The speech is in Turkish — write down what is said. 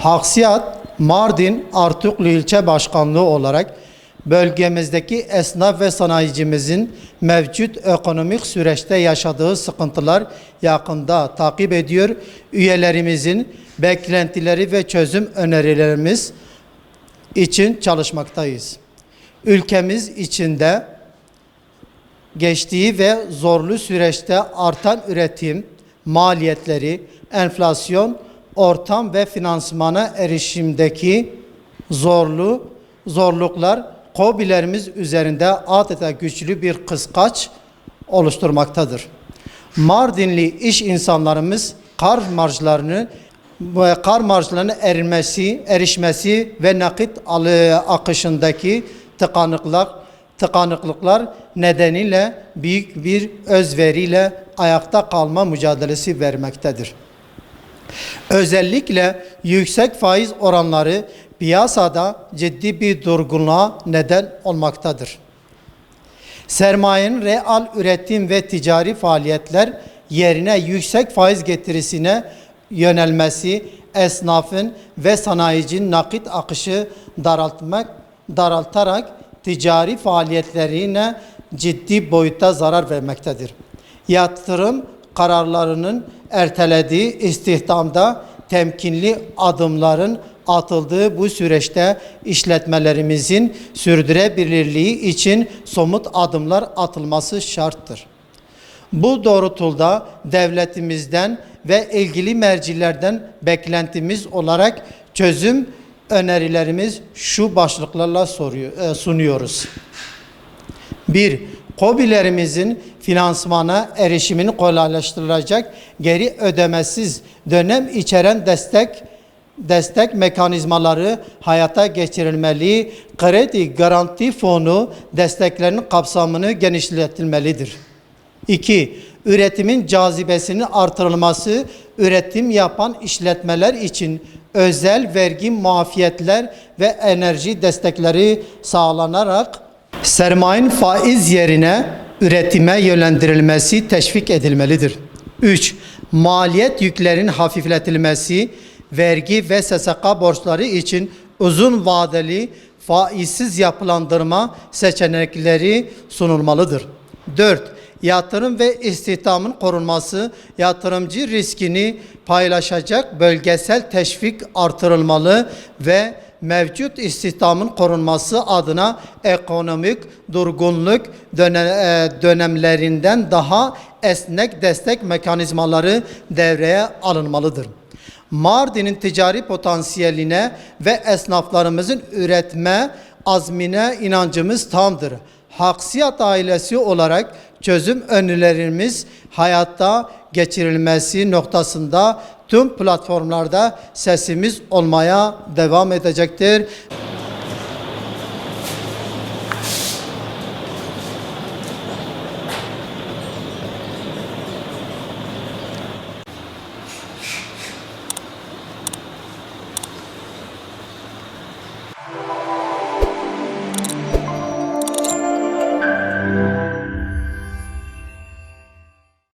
Haksiyat, Mardin Artuklu İlçe Başkanlığı olarak bölgemizdeki esnaf ve sanayicimizin mevcut ekonomik süreçte yaşadığı sıkıntılar yakında takip ediyor. Üyelerimizin beklentileri ve çözüm önerilerimiz için çalışmaktayız. Ülkemiz içinde geçtiği ve zorlu süreçte artan üretim, maliyetleri, enflasyon, ortam ve finansmana erişimdeki zorluklar KOBİ'lerimiz üzerinde adeta güçlü bir kıskaç oluşturmaktadır. Mardinli iş insanlarımız kar marjlarının erişmesi ve nakit akışındaki tıkanıklıklar nedeniyle büyük bir özveriyle ayakta kalma mücadelesi vermektedir. Özellikle yüksek faiz oranları piyasada ciddi bir durgunluğa neden olmaktadır. Sermayenin reel üretim ve ticari faaliyetler yerine yüksek faiz getirisine yönelmesi, esnafın ve sanayicinin nakit akışı daraltarak ticari faaliyetlerine ciddi boyutta zarar vermektedir. Yatırım kararlarının ertelediği istihdamda temkinli adımların atıldığı bu süreçte işletmelerimizin sürdürülebilirliği için somut adımlar atılması şarttır. Bu doğrultuda devletimizden ve ilgili mercilerden beklentimiz olarak çözüm önerilerimiz şu başlıklarla sunuyoruz. 1. KOBİ'lerimizin finansmana erişimini kolaylaştırılacak geri ödemesiz dönem içeren destek mekanizmaları hayata geçirilmeli, kredi garanti fonu desteklerinin kapsamını genişletilmelidir. 2. Üretimin cazibesinin artırılması, üretim yapan işletmeler için özel vergi muafiyetler ve enerji destekleri sağlanarak sermayenin faiz yerine üretime yönlendirilmesi teşvik edilmelidir. 3. Maliyet yüklerinin hafifletilmesi, vergi ve SSK borçları için uzun vadeli faizsiz yapılandırma seçenekleri sunulmalıdır. 4. Yatırım ve istihdamın korunması, yatırımcı riskini paylaşacak bölgesel teşvik artırılmalı ve mevcut istihdamın korunması adına ekonomik durgunluk dönemlerinden daha esnek destek mekanizmaları devreye alınmalıdır. Mardin'in ticari potansiyeline ve esnaflarımızın üretme azmine inancımız tamdır. Haksiyat ailesi olarak çözüm önerilerimiz hayata geçirilmesi noktasında tüm platformlarda sesimiz olmaya devam edecektir.